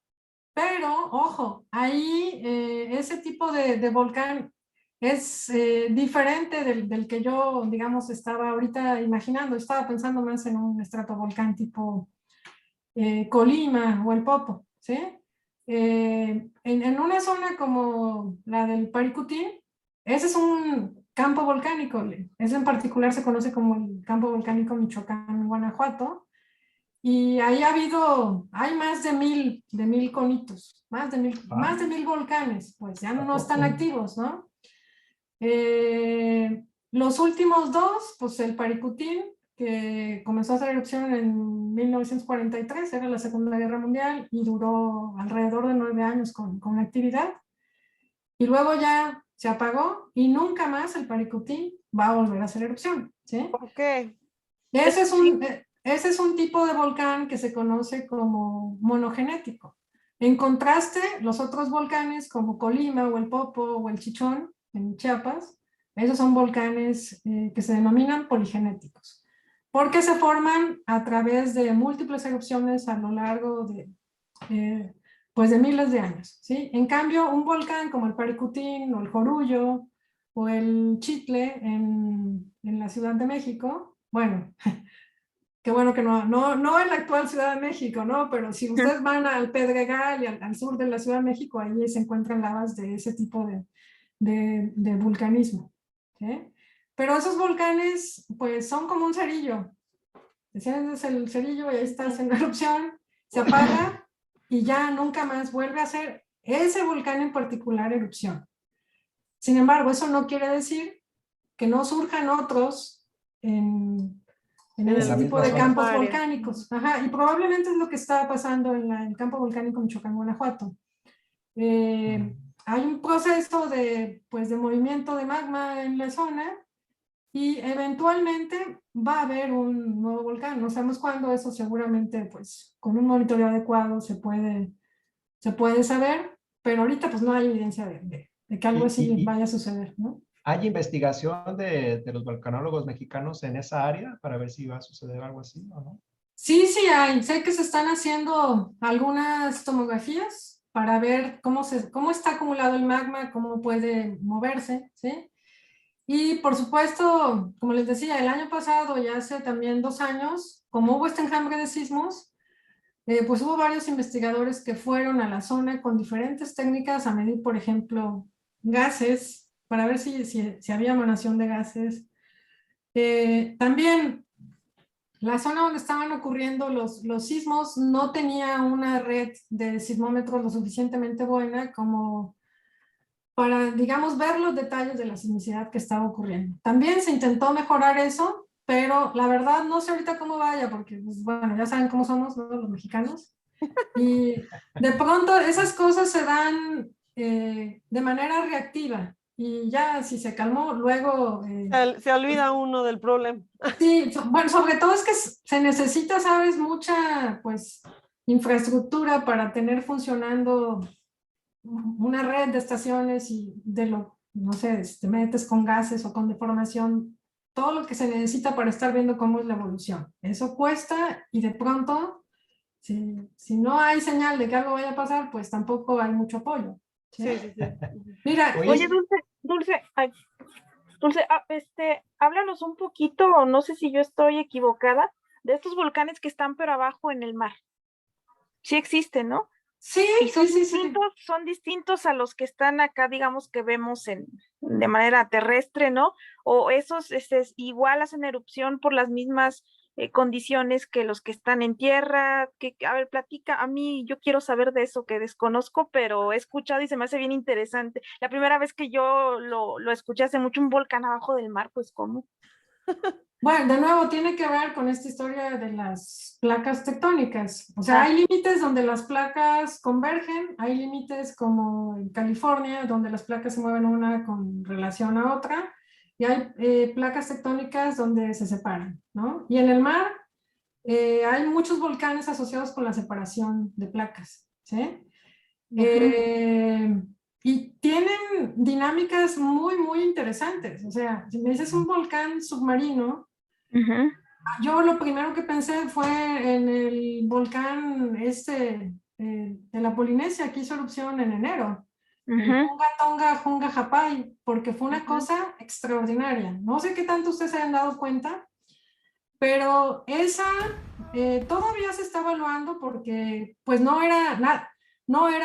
Pero, ojo, ahí ese tipo de volcán es diferente del que yo, digamos, estaba ahorita imaginando. Estaba pensando más en un estratovolcán tipo Colima o el Popo, ¿sí? En una zona como la del Paricutín, ese es un campo volcánico. Ese en particular se conoce como el campo volcánico Michoacán, Guanajuato. Y ahí hay más de mil conitos, más de mil volcanes, pues ya ¿A no están poco? activos, ¿no? Los últimos dos, pues el Paricutín, que comenzó a hacer erupción en 1943, era la Segunda Guerra Mundial y duró alrededor de 9 años con actividad. Y luego ya se apagó y nunca más el Paricutín va a volver a hacer erupción, ¿sí? ¿Por qué? Ese es un tipo de volcán que se conoce como monogenético. En contraste, los otros volcanes como Colima o el Popo o el Chichón en Chiapas, esos son volcanes que se denominan poligenéticos, porque se forman a través de múltiples erupciones a lo largo eh, pues de miles de años, ¿sí? En cambio, un volcán como el Paricutín o el Jorullo o el Chitle en la Ciudad de México, bueno, que bueno que no en la actual Ciudad de México, ¿no? Pero si ustedes van al Pedregal y al sur de la Ciudad de México, ahí se encuentran lavas de ese tipo de vulcanismo, ¿sí? Pero esos volcanes, pues son como un cerillo. Enciendes el cerillo y ahí estás en erupción, se apaga y ya nunca más vuelve a hacer ese volcán en particular erupción. Sin embargo, eso no quiere decir que no surjan otros en ese tipo de campos volcánicos. Ajá, y probablemente es lo que está pasando en el campo volcánico Michoacán, Guanajuato. Hay un proceso pues, de movimiento de magma en la zona y eventualmente va a haber un nuevo volcán. No sabemos cuándo, eso seguramente pues, con un monitoreo adecuado se puede saber, pero ahorita pues no hay evidencia de que algo así vaya a suceder, ¿no? ¿Hay investigación de los volcanólogos mexicanos en esa área para ver si va a suceder algo así o no? Sí, sí hay. Sé que se están haciendo algunas tomografías para ver cómo está acumulado el magma, cómo puede moverse, ¿sí? Y por supuesto, como les decía, el año pasado y hace también 2 años, como hubo este enjambre de sismos, pues hubo varios investigadores que fueron a la zona con diferentes técnicas a medir, por ejemplo, gases, para ver si había emanación de gases. También la zona donde estaban ocurriendo los sismos no tenía una red de sismómetros lo suficientemente buena como para, digamos, ver los detalles de la sismicidad que estaba ocurriendo. También se intentó mejorar eso, pero la verdad no sé ahorita cómo vaya, porque, pues, bueno, ya saben cómo somos, ¿no? Los mexicanos. Y de pronto esas cosas se dan de manera reactiva. Y ya si se calmó, luego... Se olvida uno del problema. Sí, bueno, sobre todo es que se necesita, ¿sabes? Mucha, pues, infraestructura para tener funcionando una red de estaciones y no sé, te metes con gases o con deformación, todo lo que se necesita para estar viendo cómo es la evolución. Eso cuesta y de pronto, si no hay señal de que algo vaya a pasar, pues tampoco hay mucho apoyo. ¿Sí? Sí. Mira, oye, Dulce, háblanos un poquito, o no sé si yo estoy equivocada, de estos volcanes que están pero abajo en el mar. Sí existen, ¿no? Sí, y son distintos a los que están acá, digamos, que vemos de manera terrestre, ¿no? O esos igual hacen erupción por las mismas condiciones que los que están en tierra. A ver, platica, a mí yo quiero saber de eso que desconozco, pero he escuchado y se me hace bien interesante. La primera vez que yo lo escuché hace mucho, un volcán abajo del mar, pues ¿cómo? Bueno, de nuevo, tiene que ver con esta historia de las placas tectónicas. O sea, hay límites donde las placas convergen, hay límites como en California, donde las placas se mueven una con relación a otra, y hay placas tectónicas donde se separan, ¿no? Y en el mar hay muchos volcanes asociados con la separación de placas, ¿sí? Y tienen dinámicas muy, muy interesantes. O sea, si me dices un volcán submarino, yo lo primero que pensé fue en el volcán de la Polinesia que hizo erupción en enero, el Hunga Tonga Hunga Hapai, porque fue una cosa extraordinaria. No sé qué tanto ustedes se hayan dado cuenta, pero esa todavía se está evaluando porque pues no era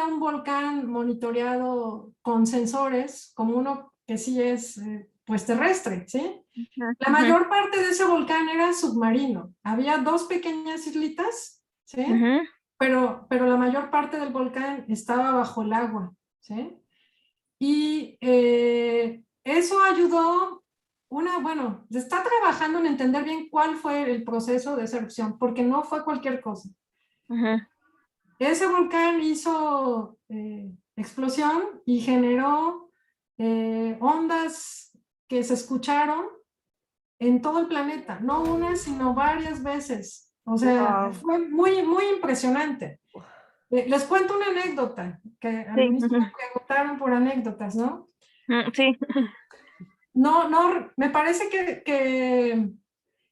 un volcán monitoreado con sensores como uno que sí es pues terrestre, ¿sí? La mayor parte de ese volcán era submarino. Había 2 pequeñas islitas, ¿sí? Pero la mayor parte del volcán estaba bajo el agua, ¿sí? Y eso ayudó, bueno, se está trabajando en entender bien cuál fue el proceso de esa erupción, porque no fue cualquier cosa. Ese volcán hizo explosión y generó ondas que se escucharon en todo el planeta, no una, sino varias veces. O sea, fue muy, muy impresionante. Les cuento una anécdota, que al inicio me preguntaron por anécdotas, ¿no? Sí. No, me parece que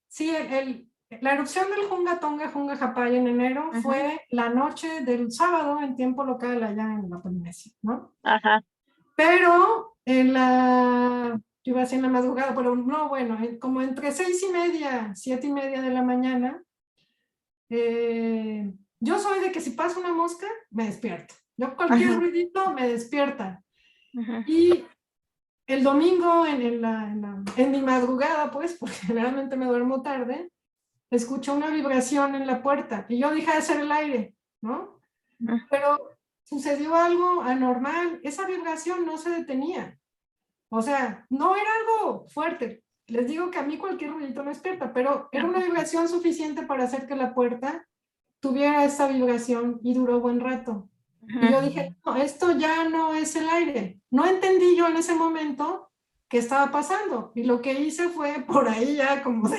sí, la erupción del Hunga Tonga Hunga Hapai en enero fue la noche del sábado en tiempo local allá en la Polinesia, ¿no? Pero yo iba a decir en la madrugada, pero no, bueno, como entre 6:30, 7:30 de la mañana, yo soy de que si pasa una mosca, me despierto. Yo cualquier Ajá. ruidito me despierta. Ajá. Y el domingo en mi madrugada, pues, porque generalmente me duermo tarde, escucho una vibración en la puerta y yo dije de ser el aire, ¿no? Ajá. Pero sucedió algo anormal, esa vibración no se detenía. O sea, no era algo fuerte. Les digo que a mí cualquier ruidito me despierta, pero era una vibración suficiente para hacer que la puerta tuviera esta vibración y duró buen rato. Y yo dije, no, esto ya no es el aire. No entendí yo en ese momento qué estaba pasando. Y lo que hice fue por ahí ya como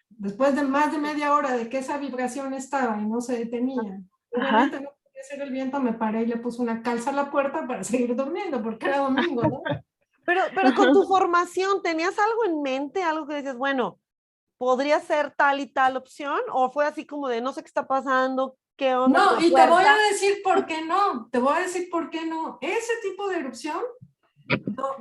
después de más de media hora de que esa vibración estaba y no se detenía. Obviamente no podía ser el viento, me paré y le puse una calza a la puerta para seguir durmiendo, porque era domingo, ¿no? Pero con tu formación, ¿tenías algo en mente? Algo que decías, bueno, ¿podría ser tal y tal opción? ¿O fue así como de no sé qué está pasando, qué onda con No, la y te puerta? voy a decir por qué no. Te voy a decir por qué no. Ese tipo de erupción, No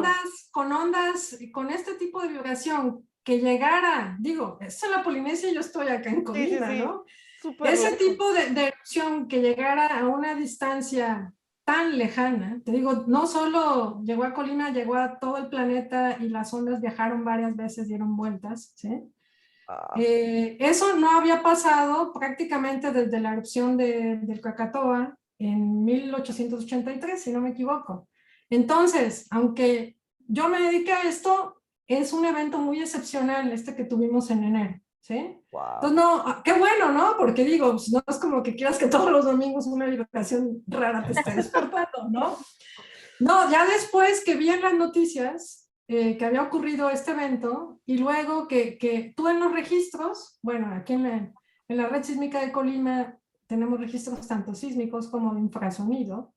es común. con este tipo de vibración que llegara, digo, esto es la Polinesia y yo estoy acá en Colima, Sí. ¿no? Súper Ese lejos. tipo de erupción que llegara a una distancia tan lejana, te digo, no solo llegó a Colima, llegó a todo el planeta y las ondas viajaron varias veces, dieron vueltas, ¿sí? Ah, Eso no había pasado prácticamente desde la erupción del Krakatoa en 1883, si no me equivoco. Entonces, aunque yo me dediqué a esto, es un evento muy excepcional este que tuvimos en enero, ¿sí? wow. Entonces, no, qué bueno, ¿no? Porque digo, pues, no es como que quieras que todos los domingos una vibración rara te esté despertando, ¿no? No, ya después que vi en las noticias que había ocurrido este evento y luego que tú en los registros, bueno, aquí en la red sísmica de Colima tenemos registros tanto sísmicos como de infrasonido,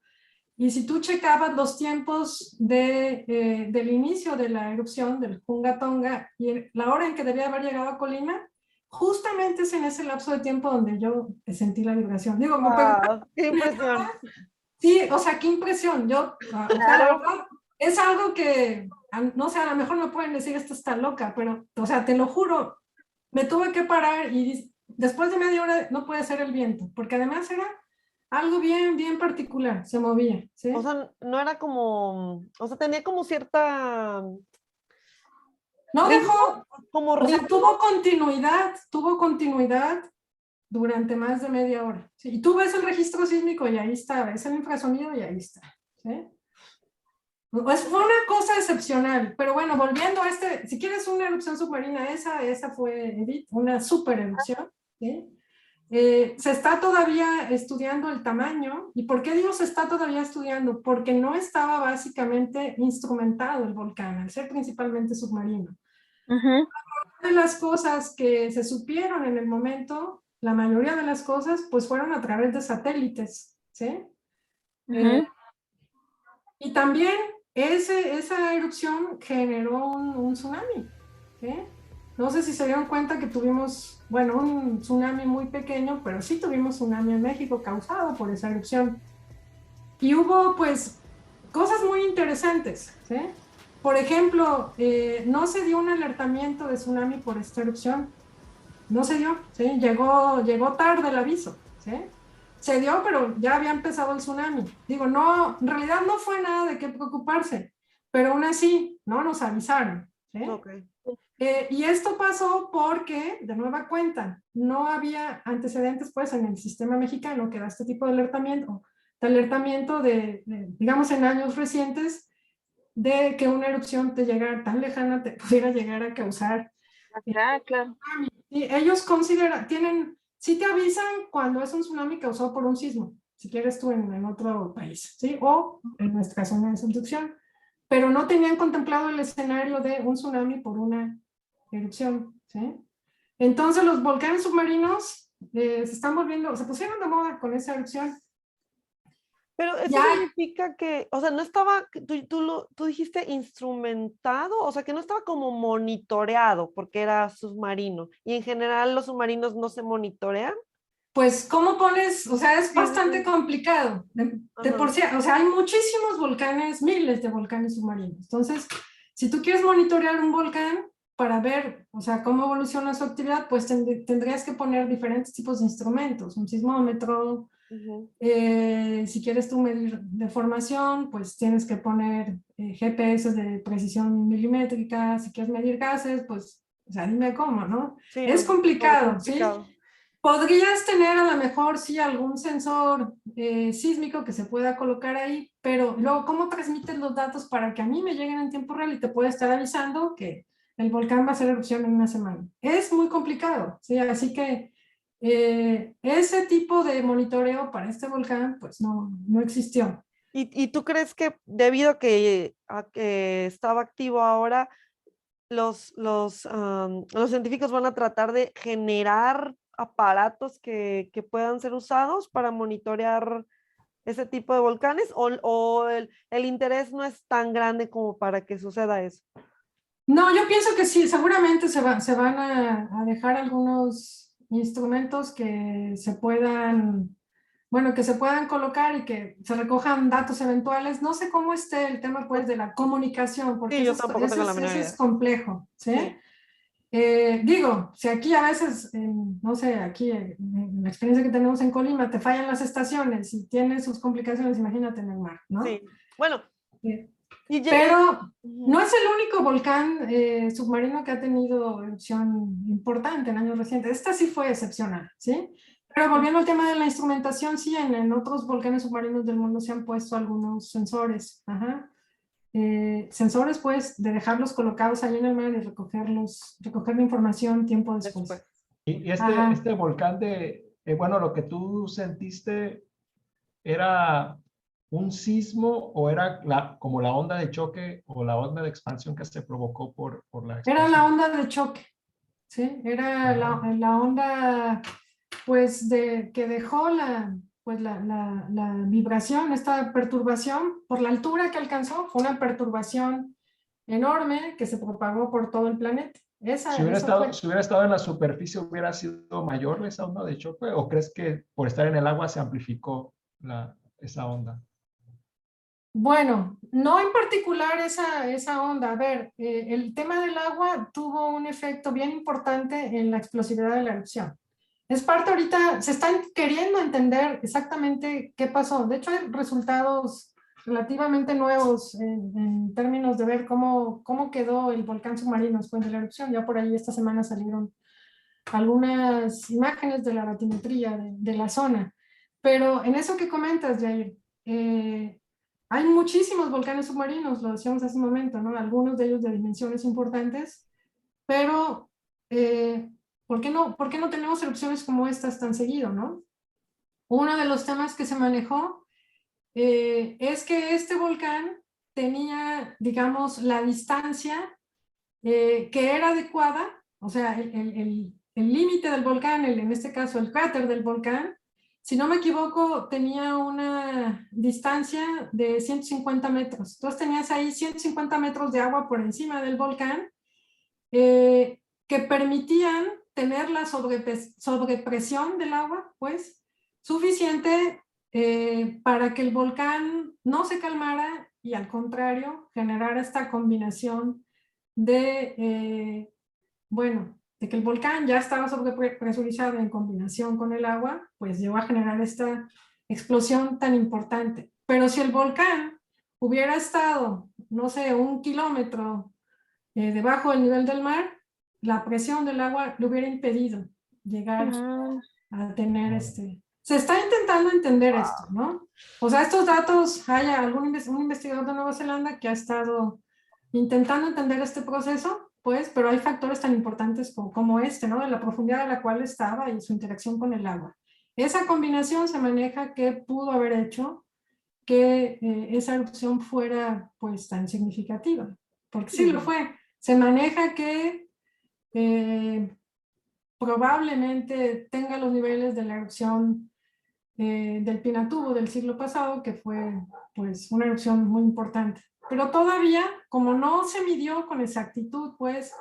y si tú checabas los tiempos del inicio de la erupción del Hunga Tonga y la hora en que debía haber llegado a Colima, justamente es en ese lapso de tiempo donde yo sentí la vibración. Digo, me preguntan, Wow, qué impresión. sí, o sea, qué impresión. Yo, o sea, la verdad, es algo que, no sé, a lo mejor me pueden decir esto está loca, pero, o sea, te lo juro, me tuve que parar y después de media hora no puede ser el viento, porque además era algo bien, bien particular, se movía, ¿sí? O sea, no era como, o sea, tenía como cierta No ritmo, dejó, como o sea, ritmo. tuvo continuidad durante más de media hora. ¿Sí? Y tú ves el registro sísmico y ahí está, ves el infrasonido y ahí está, ¿sí? Pues fue una cosa excepcional, pero bueno, volviendo a si quieres una erupción submarina, esa fue, Edith, una super erupción, ¿sí? Se está todavía estudiando el tamaño, ¿y por qué digo se está todavía estudiando? Porque no estaba básicamente instrumentado el volcán, al ser principalmente submarino. Ajá. De las cosas que se supieron en el momento, la mayoría de las cosas, pues fueron a través de satélites, ¿sí? Ajá. Y también esa erupción generó un tsunami, ¿sí? No sé si se dieron cuenta que tuvimos, bueno, un tsunami muy pequeño, pero sí tuvimos tsunami en México causado por esa erupción. Y hubo, pues, cosas muy interesantes, ¿sí? Por ejemplo, no se dio un alertamiento de tsunami por esta erupción. No se dio, ¿sí? Llegó tarde el aviso, ¿sí? Se dio, pero ya había empezado el tsunami. Digo, no, en realidad no fue nada de qué preocuparse, pero aún así, no nos avisaron, ¿sí? Okay. Y esto pasó porque, de nueva cuenta, no había antecedentes, pues, en el sistema mexicano que da este tipo de alertamiento digamos, en años recientes, de que una erupción te llegara tan lejana, te pudiera llegar a causar. Claro. Y ellos sí te avisan cuando es un tsunami causado por un sismo, si quieres tú en otro país, ¿sí? O en nuestra zona de subducción, pero no tenían contemplado el escenario de un tsunami por una erupción, ¿sí? Entonces los volcanes submarinos se pusieron de moda con esa erupción. Pero eso Ya, significa que, o sea, no estaba, tú dijiste instrumentado, o sea, que no estaba como monitoreado porque era submarino. Y en general los submarinos no se monitorean. pues, ¿cómo pones? O sea, es Sí, bastante sí. complicado. De por Ajá. sí, o sea, hay muchísimos volcanes, miles de volcanes submarinos. Entonces, si tú quieres monitorear un volcán, para ver, o sea, cómo evoluciona su actividad, pues tendrías que poner diferentes tipos de instrumentos, un sismómetro. Si quieres tú medir deformación, pues tienes que poner GPS de precisión milimétrica. Si quieres medir gases, pues, o sea, dime cómo, ¿no? Sí, Es no, complicado, complicado. ¿sí? Podrías tener a lo mejor, sí, algún sensor sísmico que se pueda colocar ahí, pero luego, ¿cómo transmites los datos para que a mí me lleguen en tiempo real y te pueda estar avisando que el volcán va a hacer erupción en una semana? Es muy complicado, ¿sí? Así que ese tipo de monitoreo para este volcán, pues no existió. ¿Y tú crees que debido a que estaba activo ahora, los científicos van a tratar de generar aparatos que puedan ser usados para monitorear ese tipo de volcanes o el interés no es tan grande como para que suceda eso? No, yo pienso que sí, seguramente se van a dejar algunos instrumentos que se puedan, bueno, que se puedan colocar y que se recojan datos eventuales. No sé cómo esté el tema, pues, de la comunicación, porque Sí, yo tampoco tengo la menor ese idea. es complejo, ¿sí? Sí. Digo, si aquí a veces, no sé, aquí en la experiencia que tenemos en Colima, te fallan las estaciones y tiene sus complicaciones, imagínate en el mar, ¿no? Sí. Bueno, Pero no es el único volcán submarino que ha tenido erupción importante en años recientes. Esta sí fue excepcional, ¿sí? Pero volviendo al tema de la instrumentación, sí, en otros volcanes submarinos del mundo se han puesto algunos sensores. Ajá. Sensores, pues, de dejarlos colocados ahí en el mar y recoger la información tiempo después. Y Ajá. este volcán bueno, lo que tú sentiste, ¿era un sismo o era como la onda de choque o la onda de expansión que se provocó por la Era explosión? la onda de choque, ¿sí? Era la onda, pues, que dejó la vibración, esta perturbación, por la altura que alcanzó, fue una perturbación enorme que se propagó por todo el planeta. Si hubiera estado en la superficie, ¿hubiera sido mayor esa onda de choque? ¿O crees que por estar en el agua se amplificó esa onda? Bueno, no en particular esa onda. A ver, el tema del agua tuvo un efecto bien importante en la explosividad de la erupción. Es parte ahorita, se están queriendo entender exactamente qué pasó. De hecho, hay resultados relativamente nuevos en términos de ver cómo quedó el volcán submarino después de la erupción. Ya por ahí esta semana salieron algunas imágenes de la batimetría de la zona. Pero en eso que comentas, Jair, hay muchísimos volcanes submarinos, lo decíamos hace un momento, ¿no? Algunos de ellos de dimensiones importantes, pero ¿por qué no tenemos erupciones como estas tan seguido, no? Uno de los temas que se manejó es que este volcán tenía, digamos, la distancia que era adecuada, o sea, el límite del volcán, en este caso el cráter del volcán, si no me equivoco, tenía una distancia de 150 metros. Entonces tenías ahí 150 metros de agua por encima del volcán que permitían tener la sobrepresión del agua, pues, suficiente para que el volcán no se calmara y al contrario, generara esta combinación bueno, de que el volcán ya estaba sobrepresurizado en combinación con el agua, pues llegó a generar esta explosión tan importante. Pero si el volcán hubiera estado, no sé, 1 kilómetro debajo del nivel del mar, la presión del agua le hubiera impedido llegar a tener Se está intentando entender esto, ¿no? O sea, estos datos, hay un investigador de Nueva Zelanda que ha estado intentando entender este proceso, pues, pero hay factores tan importantes como este, ¿no? De la profundidad a la cual estaba y su interacción con el agua. Esa combinación se maneja que pudo haber hecho que esa erupción fuera, pues, tan significativa, porque sí lo fue. Se maneja que probablemente tenga los niveles de la erupción del Pinatubo del siglo pasado, que fue, pues, una erupción muy importante. Pero todavía, como no se midió con exactitud, pues,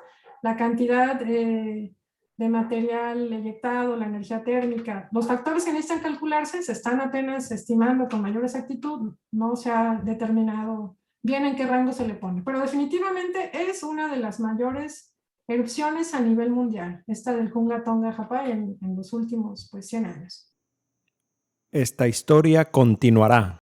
la cantidad de material eyectado, la energía térmica, los factores que necesitan calcularse se están apenas estimando con mayor exactitud, no se ha determinado bien en qué rango se le pone, pero definitivamente es una de las mayores erupciones a nivel mundial. Esta del Hunga Tonga Ha'apai en los últimos 100 años. Esta historia continuará.